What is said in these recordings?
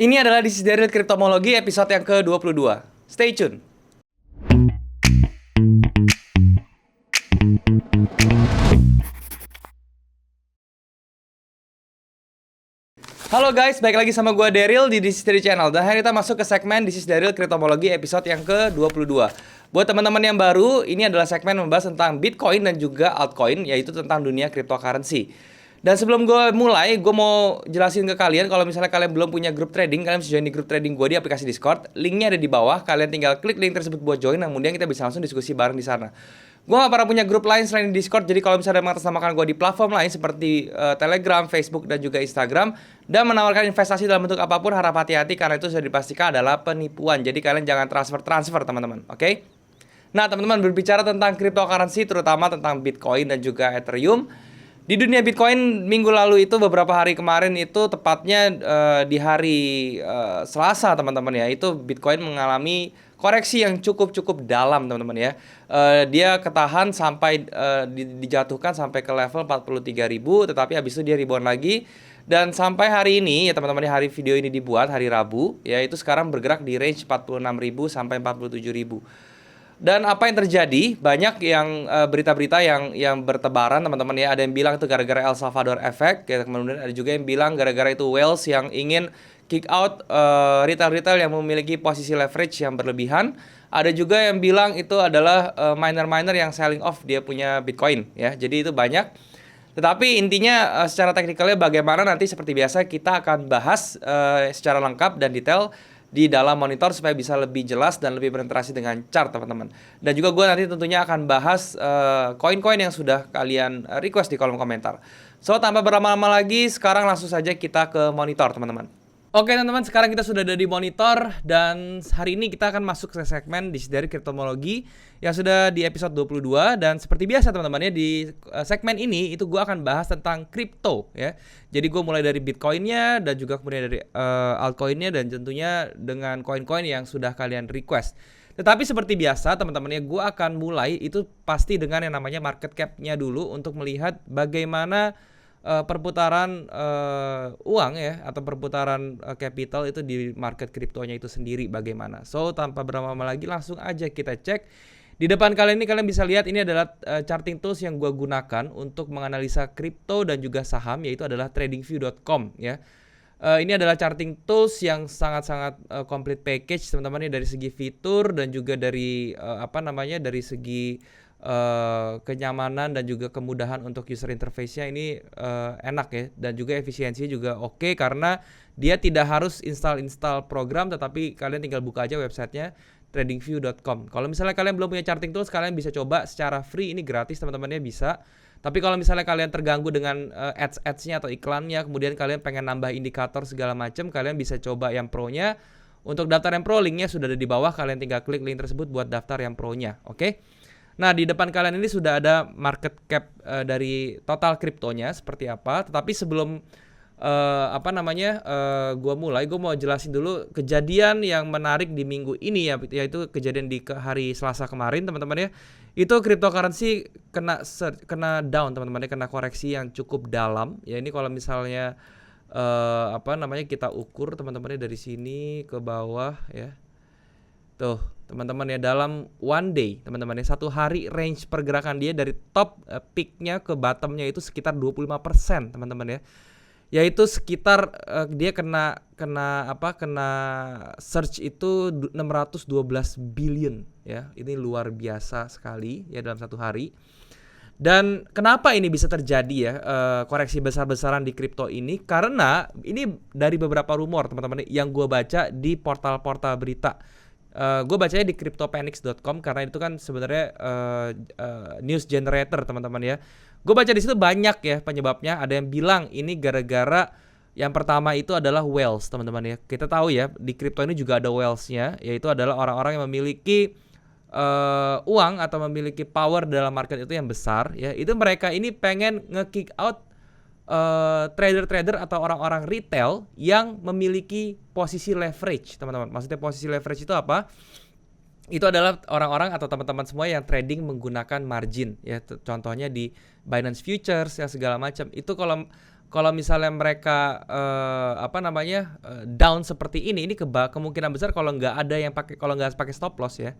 Ini adalah This is Daryl Cryptomology episode yang ke-22. Stay tune. Halo guys, balik lagi sama gue Daryl di This is Daryl Channel. Dan hari kita masuk ke segmen This is Daryl Cryptomology episode yang ke-22. Buat teman-teman yang baru, ini adalah segmen membahas tentang Bitcoin dan juga altcoin, yaitu tentang dunia cryptocurrency. Dan sebelum gue mulai, gue mau jelasin ke kalian kalau misalnya kalian belum punya grup trading, kalian bisa join di grup trading gue di aplikasi Discord. Linknya ada di bawah, kalian tinggal klik link tersebut buat join, kemudian kita bisa langsung diskusi bareng di sana. Gue gak pernah punya grup lain selain di Discord, jadi kalau misalnya mengatasnamakan gue di platform lain seperti Telegram, Facebook, dan juga Instagram, dan menawarkan investasi dalam bentuk apapun, harap hati-hati karena itu sudah dipastikan adalah penipuan. Jadi kalian jangan transfer teman-teman, oke? Nah teman-teman, berbicara tentang cryptocurrency, terutama tentang Bitcoin dan juga Ethereum. Di dunia Bitcoin minggu lalu itu beberapa hari kemarin itu tepatnya di hari Selasa teman-teman ya, itu Bitcoin mengalami koreksi yang cukup dalam teman-teman ya. Dia ketahan sampai dijatuhkan sampai ke level 43.000, tetapi habis itu dia rebound lagi. Dan sampai hari ini ya teman-teman, hari video ini dibuat hari Rabu ya, itu sekarang bergerak di range 46.000 sampai 47.000. Dan apa yang terjadi? Banyak yang berita-berita yang bertebaran teman-teman ya. Ada yang bilang itu gara-gara El Salvador effect ya. Kemudian ada juga yang bilang gara-gara itu whales yang ingin kick out retail-retail yang memiliki posisi leverage yang berlebihan. Ada juga yang bilang itu adalah miner-miner yang selling off dia punya Bitcoin ya. Jadi itu banyak. Tetapi intinya secara teknikalnya bagaimana nanti seperti biasa kita akan bahas secara lengkap dan detail di dalam monitor supaya bisa lebih jelas dan lebih berinteraksi dengan chart teman-teman. Dan juga gue nanti tentunya akan bahas koin-koin yang sudah kalian request di kolom komentar. So tanpa berlama-lama lagi, sekarang langsung saja kita ke monitor teman-teman. Oke teman-teman, sekarang kita sudah ada di monitor dan hari ini kita akan masuk ke segmen dari Cryptomology yang sudah di episode 22. Dan seperti biasa teman-teman ya, di segmen ini itu gue akan bahas tentang crypto ya. Jadi gue mulai dari Bitcoinnya dan juga kemudian dari altcoinnya dan tentunya dengan koin-koin yang sudah kalian request. Tetapi seperti biasa teman-teman ya, gue akan mulai itu pasti dengan yang namanya market cap-nya dulu untuk melihat bagaimana perputaran uang ya, atau perputaran capital itu di market kriptonya itu sendiri bagaimana. So tanpa berlama-lama lagi langsung aja kita cek. Di depan kalian ini kalian bisa lihat ini adalah charting tools yang gue gunakan untuk menganalisa kripto dan juga saham, yaitu adalah tradingview.com ya. Ini adalah charting tools yang sangat-sangat complete package teman-teman ya, dari segi fitur dan juga dari dari segi kenyamanan dan juga kemudahan untuk user interface-nya ini enak ya, dan juga efisiensinya juga oke karena dia tidak harus install program, tetapi kalian tinggal buka aja websitenya tradingview.com. Kalau misalnya kalian belum punya charting tools, kalian bisa coba secara free, ini gratis teman-temannya bisa. Tapi kalau misalnya kalian terganggu dengan ads-nya atau iklannya, kemudian kalian pengen nambah indikator segala macam, kalian bisa coba yang pro-nya. Untuk daftar yang pro, linknya sudah ada di bawah, kalian tinggal klik link tersebut buat daftar yang pro-nya, oke? Nah di depan kalian ini sudah ada market cap dari total kriptonya seperti apa. Tetapi sebelum gue mau jelasin dulu kejadian yang menarik di minggu ini ya, yaitu kejadian di hari Selasa kemarin teman-teman ya. Itu cryptocurrency kena down teman-teman ya, kena koreksi yang cukup dalam ya. Ini kalau misalnya kita ukur teman-teman ya, dari sini ke bawah ya. Tuh teman-teman ya, dalam one day teman-teman ya, satu hari range pergerakan dia dari top peaknya ke bottomnya itu sekitar 25% teman-teman ya. Yaitu sekitar dia kena search itu 612 billion ya. Ini luar biasa sekali ya dalam satu hari. Dan kenapa ini bisa terjadi ya, koreksi besar-besaran di kripto ini? Karena ini dari beberapa rumor teman-teman yang gue baca di portal-portal berita. Gue bacanya di cryptopanics.com karena itu kan sebenarnya news generator teman-teman ya. Gue baca di situ banyak ya penyebabnya. Ada yang bilang ini gara-gara yang pertama itu adalah whales teman-teman ya. Kita tahu ya di kripto ini juga ada whales-nya, yaitu adalah orang-orang yang memiliki uang atau memiliki power dalam market itu yang besar ya. Itu mereka ini pengen nge-kick out trader-trader atau orang-orang retail yang memiliki posisi leverage teman-teman. Maksudnya posisi leverage itu apa? Itu adalah orang-orang atau teman-teman semua yang trading menggunakan margin ya. Contohnya di Binance Futures ya segala macam. Itu kalau kalau misalnya mereka down seperti ini kemungkinan besar kalau nggak pakai stop loss ya,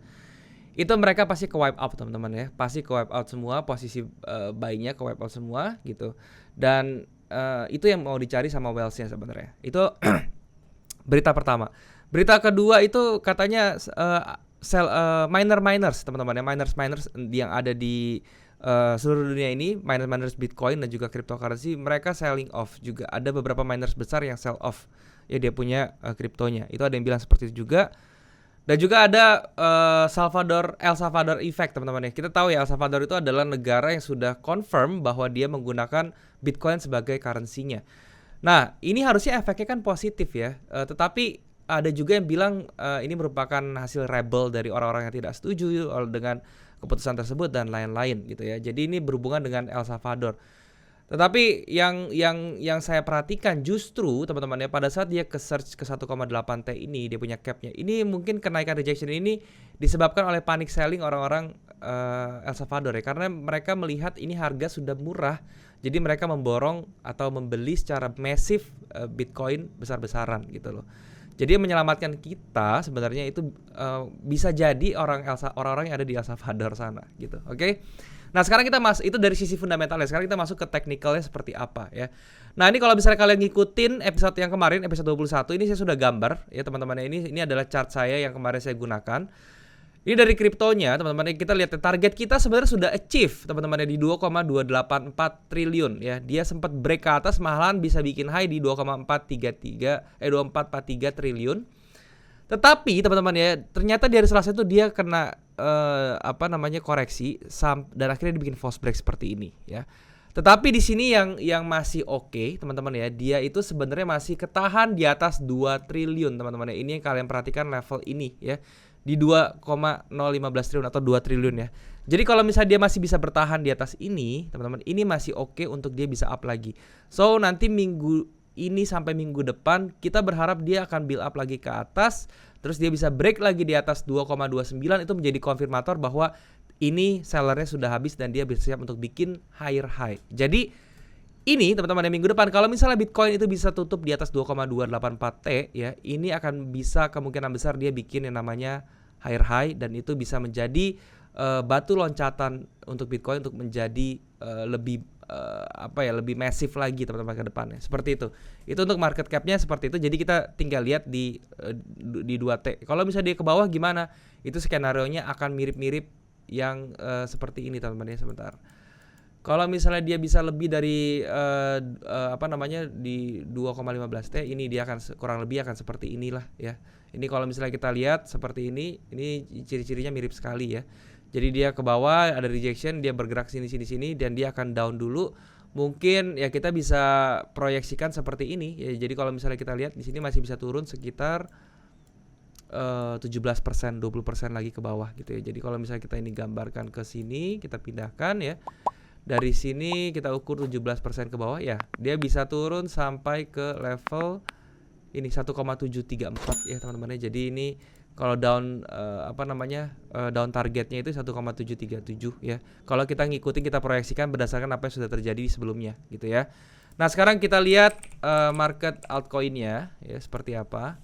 itu mereka pasti ke wipe out teman-teman ya, pasti ke wipe out semua posisi buy-nya, ke wipe out semua gitu. Dan itu yang mau dicari sama Wells-nya sebenarnya. Itu berita pertama. Berita kedua itu katanya miners teman-teman ya, miners yang ada di seluruh dunia ini, miners Bitcoin dan juga cryptocurrency, mereka selling off juga. Ada beberapa miners besar yang sell off ya, dia punya kriptonya. Itu ada yang bilang seperti itu juga. Dan juga ada El Salvador effect teman-teman ya. Kita tahu ya El Salvador itu adalah negara yang sudah confirm bahwa dia menggunakan Bitcoin sebagai currency-nya. Nah, ini harusnya efeknya kan positif ya. Tetapi ada juga yang bilang ini merupakan hasil rebel dari orang-orang yang tidak setuju dengan keputusan tersebut dan lain-lain gitu ya. Jadi ini berhubungan dengan El Salvador. Tetapi yang saya perhatikan justru teman-teman ya, pada saat dia ke search ke 1,8 T ini, dia punya capnya. Ini mungkin kenaikan rejection ini disebabkan oleh panic selling orang-orang El Salvador ya, karena mereka melihat ini harga sudah murah. Jadi mereka memborong atau membeli secara masif Bitcoin besar-besaran gitu loh. Jadi menyelamatkan kita sebenarnya itu bisa jadi orang-orang yang ada di El Salvador sana gitu. Oke. Nah, sekarang kita itu dari sisi fundamentalnya. Sekarang kita masuk ke teknikalnya seperti apa ya. Nah, ini kalau misalnya kalian ngikutin episode yang kemarin, episode 21, ini saya sudah gambar ya teman-teman. Ini adalah chart saya yang kemarin saya gunakan. Ini dari kriptonya, teman-teman. Kita lihat target kita sebenarnya sudah achieve, teman-teman, di 2,284 triliun ya. Dia sempat break ke atas, malahan bisa bikin high di 2443 triliun. Tetapi teman-teman ya, ternyata di hari Selasa itu dia kena koreksi dan akhirnya dibikin false break seperti ini ya. Tetapi di sini yang masih oke, teman-teman ya, dia itu sebenarnya masih ketahan di atas 2 triliun teman-teman ya. Ini yang kalian perhatikan level ini ya, di 2,015 triliun atau 2 triliun ya. Jadi kalau misalnya dia masih bisa bertahan di atas ini, teman-teman, ini masih oke untuk dia bisa up lagi. So nanti minggu ini sampai minggu depan kita berharap dia akan build up lagi ke atas, terus dia bisa break lagi di atas 2,29. Itu menjadi konfirmator bahwa ini sellernya sudah habis dan dia bersiap untuk bikin higher high. Jadi ini teman-teman yang minggu depan kalau misalnya Bitcoin itu bisa tutup di atas 2,284 T ya, ini akan bisa kemungkinan besar dia bikin yang namanya higher high, dan itu bisa menjadi batu loncatan untuk Bitcoin untuk menjadi lebih lebih masif lagi teman-teman ke depannya. Seperti itu. Itu untuk market cap-nya seperti itu. Jadi kita tinggal lihat di 2T. Kalau misalnya dia ke bawah gimana? Itu skenario-nya akan mirip-mirip yang seperti ini teman-teman ya, sebentar. Kalau misalnya dia bisa lebih dari di 2,15 T, ini dia akan kurang lebih akan seperti inilah ya. Ini kalau misalnya kita lihat seperti ini ciri-cirinya mirip sekali ya. Jadi dia ke bawah, ada rejection, dia bergerak sini dan dia akan down dulu. Mungkin ya kita bisa proyeksikan seperti ini ya. Jadi kalau misalnya kita lihat di sini masih bisa turun sekitar 17%, 20% lagi ke bawah gitu ya. Jadi kalau misalnya kita ini gambarkan ke sini, kita pindahkan ya. Dari sini kita ukur 17% ke bawah ya. Dia bisa turun sampai ke level ini 1,734 ya teman-teman ya. Jadi ini kalau down down targetnya itu 1,737 ya. Kalau kita ngikutin, kita proyeksikan berdasarkan apa yang sudah terjadi sebelumnya gitu ya. Nah, sekarang kita lihat market altcoin-nya ya seperti apa.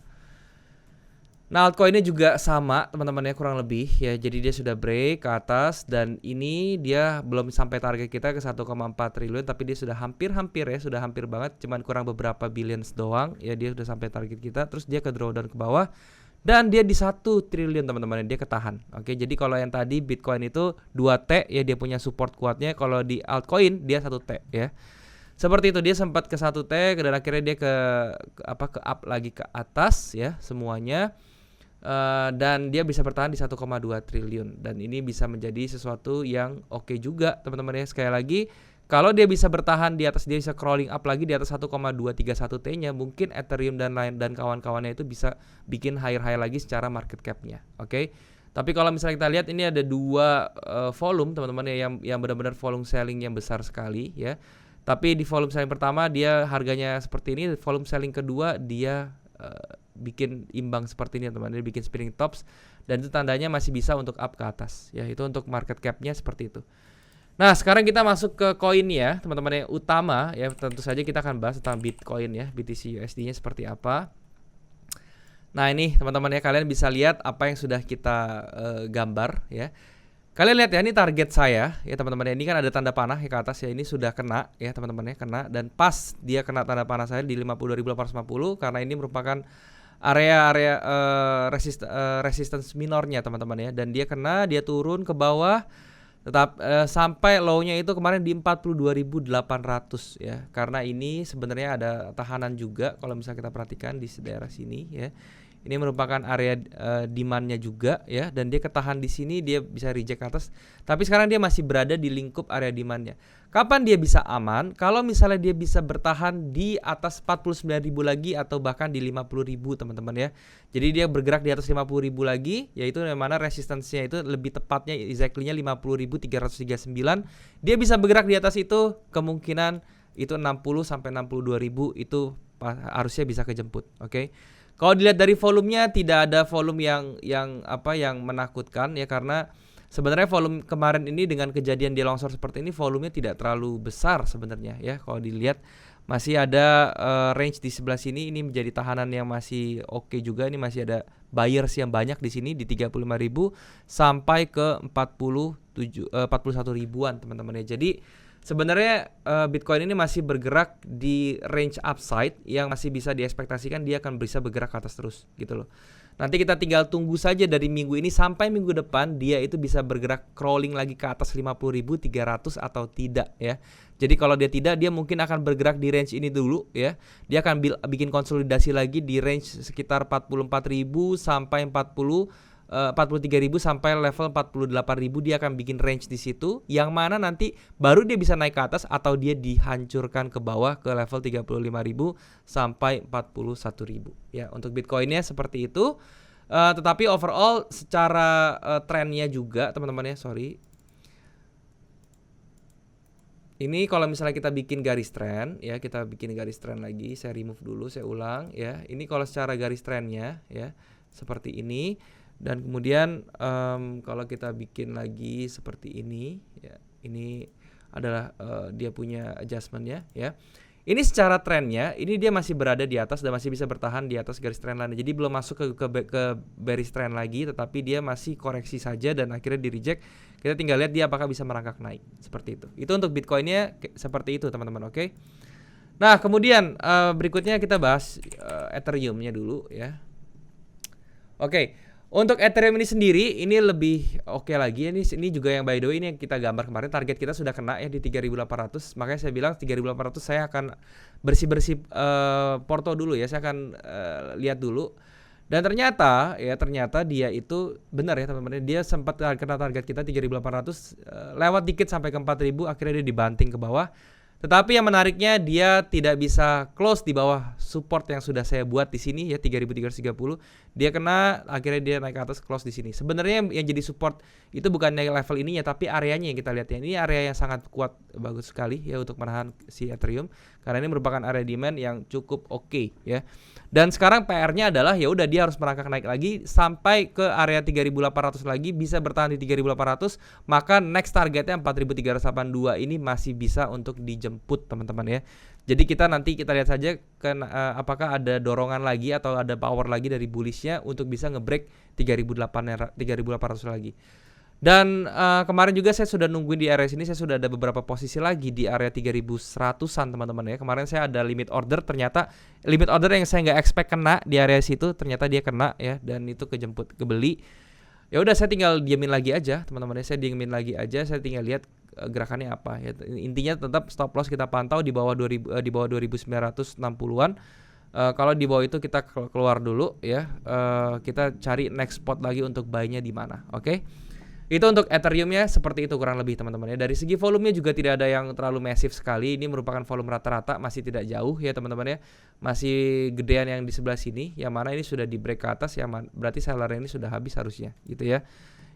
Nah, altcoin-nya juga sama teman-teman ya, kurang lebih ya. Jadi dia sudah break ke atas dan ini dia belum sampai target kita ke 1,4 triliun, tapi dia sudah hampir ya, sudah hampir banget, cuman kurang beberapa billions doang ya, dia sudah sampai target kita. Terus dia ke drawdown ke bawah dan dia di 1 triliun teman-teman, dia ketahan. Oke, jadi kalau yang tadi Bitcoin itu 2T ya, dia punya support kuatnya. Kalau di altcoin dia 1T ya. Seperti itu, dia sempat ke 1T dan akhirnya dia ke up lagi ke atas ya semuanya. Dan dia bisa bertahan di 1,2 triliun dan ini bisa menjadi sesuatu yang oke juga teman-teman ya. Sekali lagi, kalau dia bisa bertahan di atas, dia bisa crawling up lagi di atas 1,231 T-nya, mungkin Ethereum dan kawan-kawannya itu bisa bikin higher high lagi secara market cap-nya. Oke. Tapi kalau misalnya kita lihat, ini ada 2 volume teman-teman ya, yang benar-benar volume selling yang besar sekali ya. Tapi di volume selling pertama dia harganya seperti ini, volume selling kedua dia bikin imbang seperti ini teman-teman, dia bikin spinning tops dan itu tandanya masih bisa untuk up ke atas ya. Itu untuk market cap-nya seperti itu. Nah, sekarang kita masuk ke koin ya, teman-teman yang utama ya. Tentu saja kita akan bahas tentang Bitcoin ya, BTC USD-nya seperti apa. Nah, ini teman-teman ya, kalian bisa lihat apa yang sudah kita gambar ya. Kalian lihat ya, ini target saya ya teman-teman ya. Ini kan ada tanda panah ya ke atas ya. Ini sudah kena ya teman-teman ya, kena, dan pas dia kena tanda panah saya di 52.850 karena ini merupakan area-area resistance minornya teman-teman ya. Dan dia kena, dia turun ke bawah. Tetap sampai low-nya itu kemarin di 42.800 ya. Karena ini sebenarnya ada tahanan juga kalau misalnya kita perhatikan di daerah sini ya. Ini merupakan area demand-nya juga ya, dan dia ketahan di sini, dia bisa reject ke atas. Tapi sekarang dia masih berada di lingkup area demand-nya. Kapan dia bisa aman? Kalau misalnya dia bisa bertahan di atas 49.000 lagi atau bahkan di 50.000 teman-teman ya. Jadi dia bergerak di atas 50.000 lagi, yaitu yang mana resistance-nya itu lebih tepatnya exactly-nya 50.339. Dia bisa bergerak di atas itu, kemungkinan itu 60 sampai 62.000 itu harusnya bisa kejemput, oke? Kalau dilihat dari volumenya, tidak ada volume yang menakutkan ya, karena sebenarnya volume kemarin ini dengan kejadian di longsor seperti ini volumenya tidak terlalu besar sebenarnya ya. Kalau dilihat masih ada range di sebelah sini, ini menjadi tahanan yang masih oke juga. Ini masih ada buyers yang banyak di sini di 35.000 sampai ke 41 ribuan teman-teman ya. Jadi sebenarnya Bitcoin ini masih bergerak di range upside yang masih bisa diekspektasikan dia akan bisa bergerak ke atas terus gitu loh. Nanti kita tinggal tunggu saja dari minggu ini sampai minggu depan dia itu bisa bergerak crawling lagi ke atas 50.300 atau tidak ya. Jadi kalau dia tidak, dia mungkin akan bergerak di range ini dulu ya. Dia akan bikin konsolidasi lagi di range sekitar 44.000 sampai 43.000 sampai level 48.000, dia akan bikin range di situ, yang mana nanti baru dia bisa naik ke atas atau dia dihancurkan ke bawah ke level 35.000 sampai 41.000 ya. Untuk Bitcoinnya seperti itu. Tetapi overall secara trennya juga teman-teman ya, sorry. Ini kalau misalnya kita bikin garis trend ya, kita bikin garis trend lagi, saya remove dulu, saya ulang ya. Ini kalau secara garis trendnya ya seperti ini. Dan kemudian kalau kita bikin lagi seperti ini ya, ini adalah dia punya adjustmentnya ya. Ini secara trennya, ini dia masih berada di atas dan masih bisa bertahan di atas garis trend line. Jadi belum masuk ke bearish trend lagi, tetapi dia masih koreksi saja dan akhirnya di reject. Kita tinggal lihat dia apakah bisa merangkak naik seperti itu. Itu untuk Bitcoinnya seperti itu teman-teman, oke? Nah kemudian berikutnya kita bahas Ethereum-nya dulu ya. Oke. Untuk Ethereum ini sendiri, ini lebih oke lagi. Ini juga yang by the way, ini yang kita gambar kemarin. Target kita sudah kena ya di 3.800. Makanya saya bilang 3.800 saya akan bersih-bersih porto dulu ya. Saya akan lihat dulu. Dan ternyata dia itu benar ya teman-teman. Dia sempat kena target kita 3.800, lewat dikit sampai ke 4.000, akhirnya dia dibanting ke bawah. Tetapi yang menariknya dia tidak bisa close di bawah support yang sudah saya buat di sini ya 3.330. Dia kena, akhirnya dia naik ke atas, close di sini. Sebenarnya yang jadi support itu bukan level ininya, tapi areanya yang kita lihat ya. Ini area yang sangat kuat, bagus sekali ya untuk menahan si Ethereum, karena ini merupakan area demand yang cukup oke ya. Dan sekarang PR-nya adalah ya udah dia harus merangkak naik lagi sampai ke area 3.800 lagi, bisa bertahan di 3.800, maka next targetnya 4.382 ini masih bisa untuk dijemput teman-teman ya. Jadi nanti kita lihat saja apakah ada dorongan lagi atau ada power lagi dari bullishnya untuk bisa ngebreak 3.800 lagi. Dan kemarin juga saya sudah nungguin di area sini, saya sudah ada beberapa posisi lagi di area 3.100-an teman-teman ya. Kemarin saya ada limit order, ternyata limit order yang saya nggak expect kena di area situ, ternyata dia kena ya, dan itu kebeli. Ya udah saya tinggal diamin lagi aja teman-teman ya, saya diamin lagi aja, saya tinggal lihat gerakannya apa ya. Intinya tetap stop loss kita pantau di bawah 2.960-an. Kalau di bawah itu kita keluar dulu ya. Kita cari next spot lagi untuk buy-nya di mana. Oke. Itu untuk Ethereum-nya seperti itu kurang lebih teman-teman ya. Dari segi volumenya juga tidak ada yang terlalu massive sekali. Ini merupakan volume rata-rata, masih tidak jauh ya teman-teman ya. Masih gedean yang di sebelah sini, yang mana ini sudah di break ke atas, yang berarti sellernya ini sudah habis harusnya gitu ya.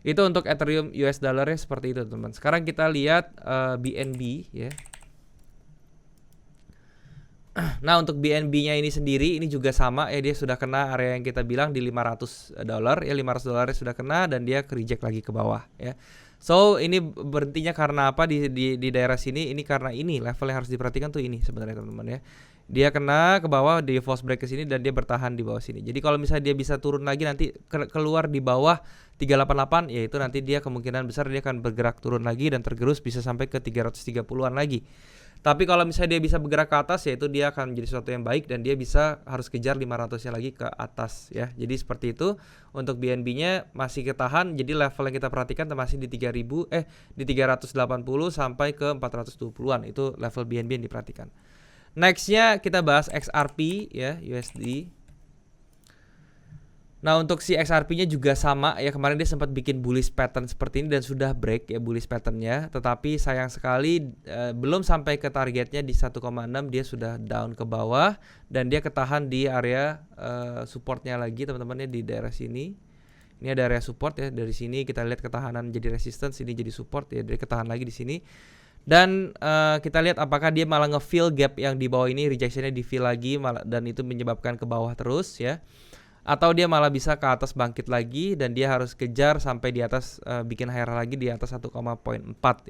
Itu untuk Ethereum US dollar-nya seperti itu teman-teman. Sekarang kita lihat BNB ya. Nah, untuk BNB-nya ini sendiri ini juga sama ya, dia sudah kena area yang kita bilang di $500 ya, $500 sudah kena dan dia reject lagi ke bawah ya. So, ini berhentinya karena apa di daerah sini? Ini karena ini level yang harus diperhatikan tuh ini sebenarnya teman-teman ya. Dia kena ke bawah di false break ke sini dan dia bertahan di bawah sini. Jadi kalau misalnya dia bisa turun lagi nanti keluar di bawah 388, yaitu nanti dia kemungkinan besar dia akan bergerak turun lagi dan tergerus bisa sampai ke 330-an lagi. Tapi kalau misalnya dia bisa bergerak ke atas, yaitu dia akan menjadi sesuatu yang baik dan dia bisa harus kejar 500-nya lagi ke atas ya. Jadi seperti itu. Untuk BNB-nya masih ketahan. Jadi level yang kita perhatikan masih di 380 sampai ke 420-an. Itu level BNB yang diperhatikan. Nextnya kita bahas XRP ya, USD. Nah, untuk si XRP-nya juga sama ya, kemarin dia sempat bikin bullish pattern seperti ini dan sudah break ya bullish pattern-nya, tetapi sayang sekali belum sampai ke targetnya di 1,6, dia sudah down ke bawah dan dia ketahan di area supportnya lagi teman-teman ya, di daerah sini. Ini ada area support ya, dari sini kita lihat ketahanan jadi resistance, ini jadi support ya, dia ketahan lagi di sini. Dan kita lihat apakah dia malah nge-fill gap yang di bawah ini, rejection-nya di-fill lagi dan itu menyebabkan ke bawah terus ya. Atau dia malah bisa ke atas bangkit lagi dan dia harus kejar sampai di atas, bikin higher lagi di atas 1,4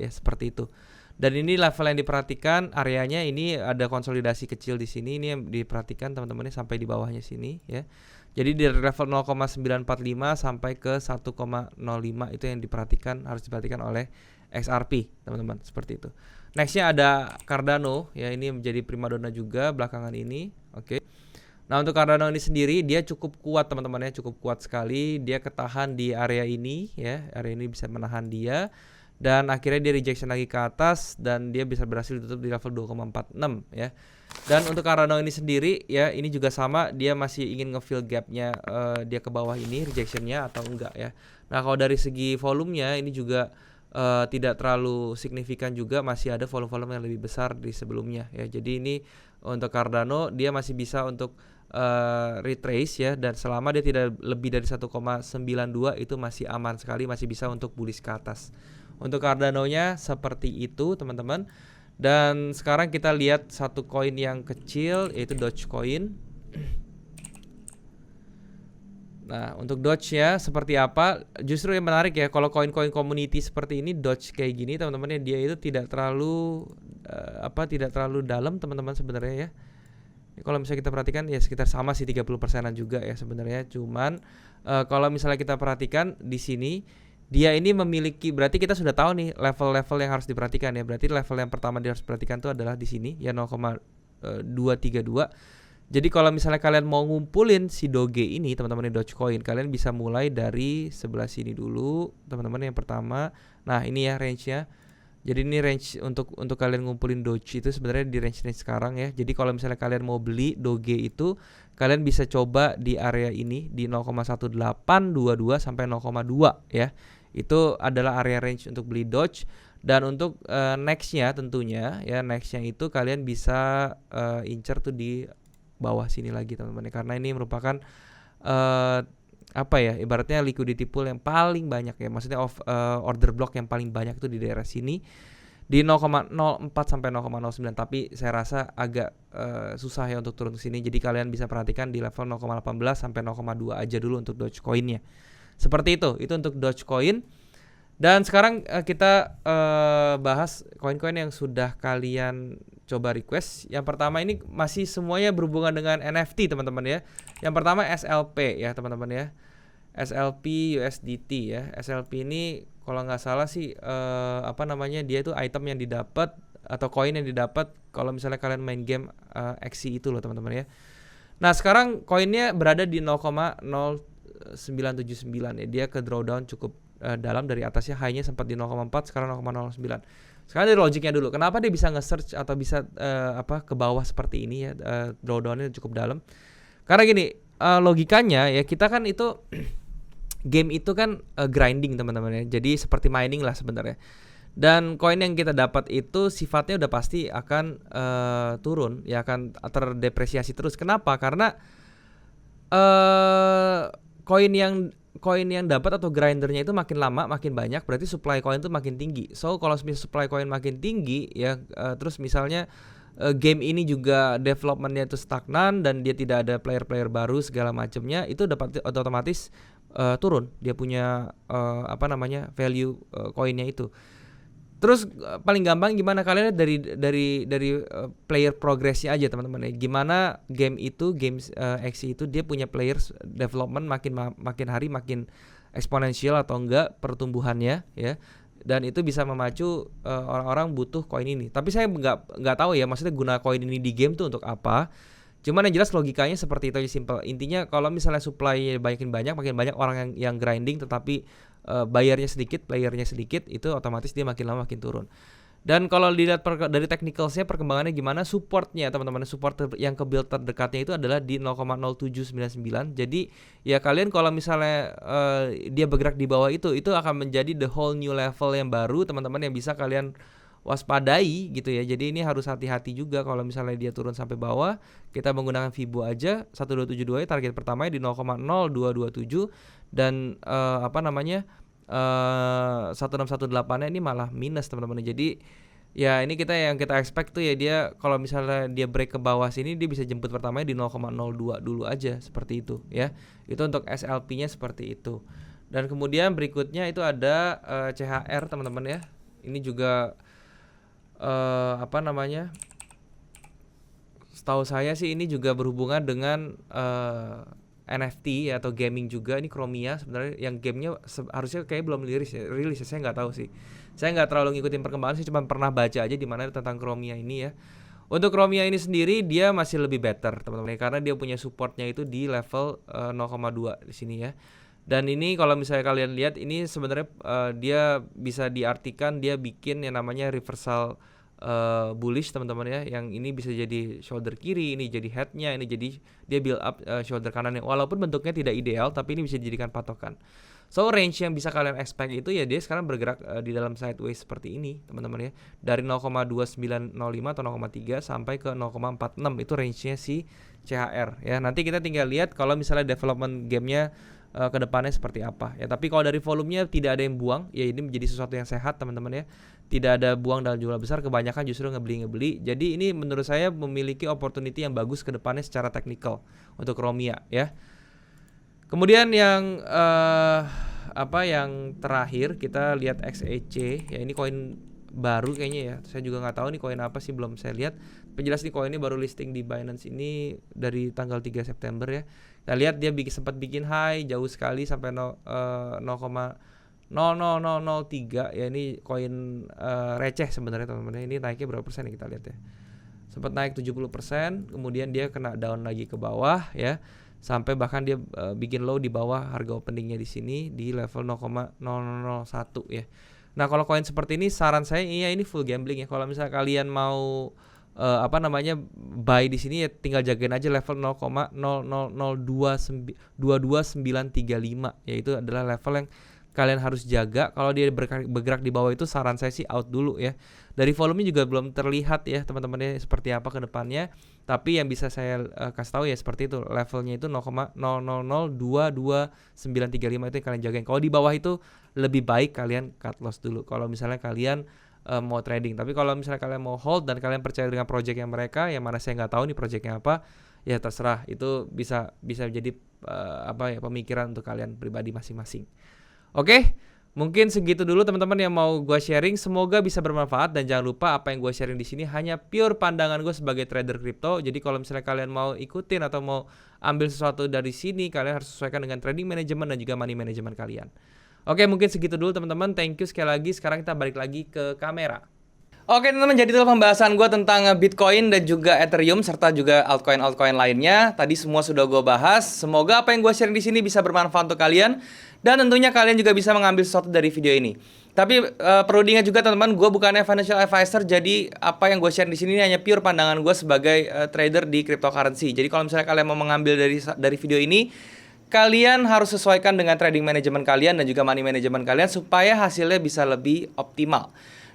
ya, seperti itu. Dan ini level yang diperhatikan areanya, ini ada konsolidasi kecil di sini, ini yang diperhatikan teman-teman sampai di bawahnya sini ya. Jadi dari level 0,945 sampai ke 1,05 itu yang diperhatikan, harus diperhatikan oleh XRP teman-teman, seperti itu. Nextnya ada Cardano ya, ini menjadi primadona juga belakangan ini. Oke. Nah, untuk Cardano ini sendiri dia cukup kuat teman-teman ya, cukup kuat sekali. Dia ketahan di area ini ya, area ini bisa menahan dia dan akhirnya dia rejection lagi ke atas dan dia bisa berhasil ditutup di level 2,46 ya. Dan untuk Cardano ini sendiri ya, ini juga sama, dia masih ingin nge-fill gapnya, dia ke bawah ini rejectionnya atau enggak ya. Nah, kalau dari segi volumenya ini juga tidak terlalu signifikan juga, masih ada volume-volume yang lebih besar di sebelumnya ya. Jadi ini untuk Cardano dia masih bisa untuk retrace ya, dan selama dia tidak lebih dari 1,92 itu masih aman sekali, masih bisa untuk bullish ke atas. Untuk Cardano-nya seperti itu teman-teman. Dan sekarang kita lihat satu koin yang kecil yaitu Dogecoin. Nah, untuk Doge ya seperti apa? Justru yang menarik ya, kalau koin-koin community seperti ini, Doge kayak gini teman-teman ya, dia itu tidak terlalu tidak terlalu dalam teman-teman sebenarnya ya. Kalau misalnya kita perhatikan ya sekitar sama sih 30%-an juga ya sebenarnya. Cuman kalau misalnya kita perhatikan di sini dia ini memiliki, berarti kita sudah tahu nih level-level yang harus diperhatikan ya. Berarti level yang pertama dia harus perhatikan itu adalah di sini ya, 0,232. Jadi kalau misalnya kalian mau ngumpulin si Doge ini teman-teman di Dogecoin, kalian bisa mulai dari sebelah sini dulu teman-teman yang pertama. Nah, ini ya range-nya. Jadi ini range untuk kalian ngumpulin Doge itu sebenarnya di range sekarang ya. Jadi kalau misalnya kalian mau beli Doge itu, kalian bisa coba di area ini di 0,1822 sampai 0,2 ya. Itu adalah area range untuk beli Doge. Dan untuk nextnya tentunya ya, nextnya itu kalian bisa incer tuh di bawah sini lagi teman-teman, karena ini merupakan ibaratnya liquidity pool yang paling banyak ya, maksudnya order block yang paling banyak itu di daerah sini di 0,04 sampai 0,09, tapi saya rasa agak susah ya untuk turun ke sini. Jadi kalian bisa perhatikan di level 0,18 sampai 0,2 aja dulu untuk Dogecoin-nya. Seperti itu untuk Dogecoin. Dan sekarang kita bahas koin-koin yang sudah kalian coba request. Yang pertama ini masih semuanya berhubungan dengan NFT teman-teman ya. Yang pertama SLP ya teman-teman ya. SLP USDT ya. SLP ini kalau nggak salah sih dia itu item yang didapat atau koin yang didapat kalau misalnya kalian main game XC itu loh teman-teman ya. Nah, sekarang koinnya berada di 0,0979 ya. Dia ke drawdown cukup dalam, dari atasnya high-nya sempat di 0,4, sekarang 0,09. Sekarang dari logiknya dulu, kenapa dia bisa nge-search atau bisa ke bawah seperti ini ya, drawdown-nya cukup dalam. Karena gini, logikanya ya, kita kan itu game itu kan grinding teman-teman ya. Jadi seperti mining lah sebenarnya. Dan koin yang kita dapat itu sifatnya udah pasti akan turun ya, akan terdepresiasi terus. Kenapa? Karena koin yang dapat atau grindernya itu makin lama makin banyak, berarti supply koin itu makin tinggi. So kalau supply koin makin tinggi ya, terus misalnya game ini juga developmentnya itu stagnan dan dia tidak ada player-player baru segala macamnya, itu dapat otomatis turun dia punya value koinnya itu. Terus paling gampang gimana, kalian lihat dari player progressnya aja teman-teman ya. Gimana game itu, Axie itu dia punya players development makin hari makin eksponensial atau enggak pertumbuhannya ya. Dan itu bisa memacu orang-orang butuh koin ini. Tapi saya nggak tahu ya maksudnya guna koin ini di game tuh untuk apa. Cuman yang jelas logikanya seperti itu aja, simple. Intinya kalau misalnya supply makin banyak orang yang grinding tetapi bayarnya sedikit, playernya sedikit, itu otomatis dia makin lama makin turun. Dan kalau dilihat dari technicalsnya perkembangannya gimana, supportnya teman-teman, support yang ke build terdekatnya itu adalah di 0,0799. Jadi ya kalian kalau misalnya dia bergerak di bawah itu akan menjadi the whole new level yang baru teman-teman, yang bisa kalian waspadai gitu ya. Jadi ini harus hati-hati juga kalau misalnya dia turun sampai bawah. Kita menggunakan Fibo aja 1272 ya, target pertamanya di 0,0227 dan 1618-nya ini malah minus teman-teman. Jadi ya ini yang kita expect tuh ya, dia kalau misalnya dia break ke bawah sini dia bisa jemput pertamanya di 0,02 dulu aja, seperti itu ya. Itu untuk SLP-nya seperti itu. Dan kemudian berikutnya itu ada CHR teman-teman ya. Ini juga setahu saya sih ini juga berhubungan dengan NFT atau gaming juga. Ini Chromia sebenarnya, yang gamenya harusnya kayak belum rilis ya, saya nggak tahu sih. Saya nggak terlalu ngikutin perkembangan sih, cuma pernah baca aja di mana tentang Chromia ini ya. Untuk Chromia ini sendiri dia masih lebih better teman-teman, karena dia punya supportnya itu di level 0,2 di sini ya. Dan ini kalau misalnya kalian lihat ini sebenarnya dia bisa diartikan dia bikin yang namanya reversal bullish teman-teman ya. Yang ini bisa jadi shoulder kiri, ini jadi headnya, ini jadi dia build up shoulder kanannya. Walaupun bentuknya tidak ideal, tapi ini bisa dijadikan patokan. So range yang bisa kalian expect itu ya dia sekarang bergerak di dalam sideways seperti ini teman-teman ya. Dari 0,2905 atau 0,3 sampai ke 0,46 itu range-nya si CHR ya. Nanti kita tinggal lihat kalau misalnya development gamenya ke depannya seperti apa ya. Tapi kalau dari volumenya tidak ada yang buang ya, ini menjadi sesuatu yang sehat teman-teman ya. Tidak ada buang dalam jumlah besar, kebanyakan justru ngebeli. Jadi ini menurut saya memiliki opportunity yang bagus ke depannya secara teknikal untuk Chromia ya. Kemudian yang yang terakhir kita lihat XEC ya, ini koin baru kayaknya ya. Saya juga nggak tahu nih koin apa sih, belum saya lihat. Penjelas nih koin ini baru listing di Binance ini dari tanggal 3 September ya. Kita lihat dia sempat bikin high jauh sekali sampai 0,00003 ya. Ini koin receh sebenarnya teman-teman. Ini naiknya berapa persen nih kita lihat ya. Sempat naik 70%, kemudian dia kena down lagi ke bawah ya. Sampai bahkan dia bikin low di bawah harga openingnya di sini di level 0,001 ya. Nah kalau koin seperti ini saran saya ini full gambling ya. Kalau misalnya kalian mau buy di sini ya tinggal jagain aja level 0,00022935 ya. Itu adalah level yang kalian harus jaga. Kalau dia bergerak di bawah itu saran saya sih out dulu ya. Dari volume juga belum terlihat ya teman-teman seperti apa ke depannya. Tapi yang bisa saya kasih tahu ya seperti itu, levelnya itu 0,00022935 itu yang kalian jagain. Kalau di bawah itu lebih baik kalian cut loss dulu kalau misalnya kalian mau trading. Tapi kalau misalnya kalian mau hold dan kalian percaya dengan project yang mereka, yang mana saya nggak tahu nih projectnya apa, ya terserah. Itu bisa jadi pemikiran untuk kalian pribadi masing-masing. Oke, mungkin segitu dulu teman-teman yang mau gue sharing. Semoga bisa bermanfaat, dan jangan lupa apa yang gue sharing di sini hanya pure pandangan gue sebagai trader kripto. Jadi kalau misalnya kalian mau ikutin atau mau ambil sesuatu dari sini, kalian harus sesuaikan dengan trading management dan juga money management kalian. Oke, mungkin segitu dulu teman-teman. Thank you sekali lagi. Sekarang kita balik lagi ke kamera. Oke teman-teman, jadi itu pembahasan gue tentang Bitcoin dan juga Ethereum serta juga altcoin lainnya. Tadi semua sudah gue bahas. Semoga apa yang gue sharing di sini bisa bermanfaat untuk kalian, dan tentunya kalian juga bisa mengambil sesuatu dari video ini. Tapi perlu diingat juga teman-teman, gue bukannya financial advisor. Jadi apa yang gue share di sini hanya pure pandangan gue sebagai trader di cryptocurrency. Jadi kalau misalnya kalian mau mengambil dari video ini, kalian harus sesuaikan dengan trading management kalian dan juga money management kalian supaya hasilnya bisa lebih optimal.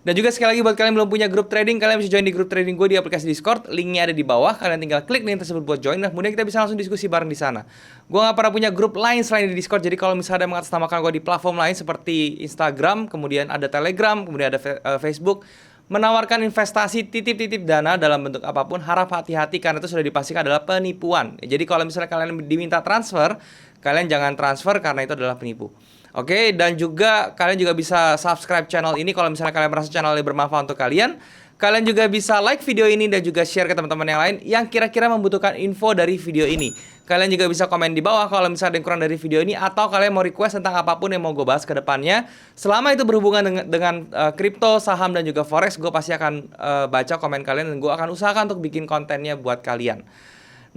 Dan juga sekali lagi buat kalian yang belum punya grup trading, kalian bisa join di grup trading gue di aplikasi Discord. Linknya ada di bawah, kalian tinggal klik link tersebut buat join. Nah, kemudian kita bisa langsung diskusi bareng di sana. Gue gak pernah punya grup lain selain di Discord. Jadi kalau misalnya ada mengatasnamakan gue di platform lain seperti Instagram, kemudian ada Telegram, kemudian ada Facebook, menawarkan investasi titip-titip dana dalam bentuk apapun, harap hati-hati karena itu sudah dipastikan adalah penipuan. Jadi kalau misalnya kalian diminta transfer, kalian jangan transfer karena itu adalah penipu. Oke, dan juga kalian juga bisa subscribe channel ini kalau misalnya kalian merasa channel ini bermanfaat untuk kalian. Kalian juga bisa like video ini dan juga share ke teman-teman yang lain yang kira-kira membutuhkan info dari video ini. Kalian juga bisa komen di bawah kalau misalnya ada yang kurang dari video ini, atau kalian mau request tentang apapun yang mau gue bahas ke depannya. Selama itu berhubungan dengan kripto, saham, dan juga forex, gue pasti akan baca komen kalian dan gue akan usahakan untuk bikin kontennya buat kalian.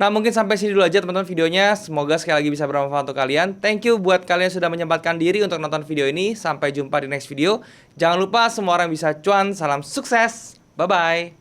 Nah, mungkin sampai sini dulu aja teman-teman videonya. Semoga sekali lagi bisa bermanfaat untuk kalian. Thank you buat kalian yang sudah menyempatkan diri untuk nonton video ini. Sampai jumpa di next video. Jangan lupa semua orang bisa cuan. Salam sukses. Bye-bye.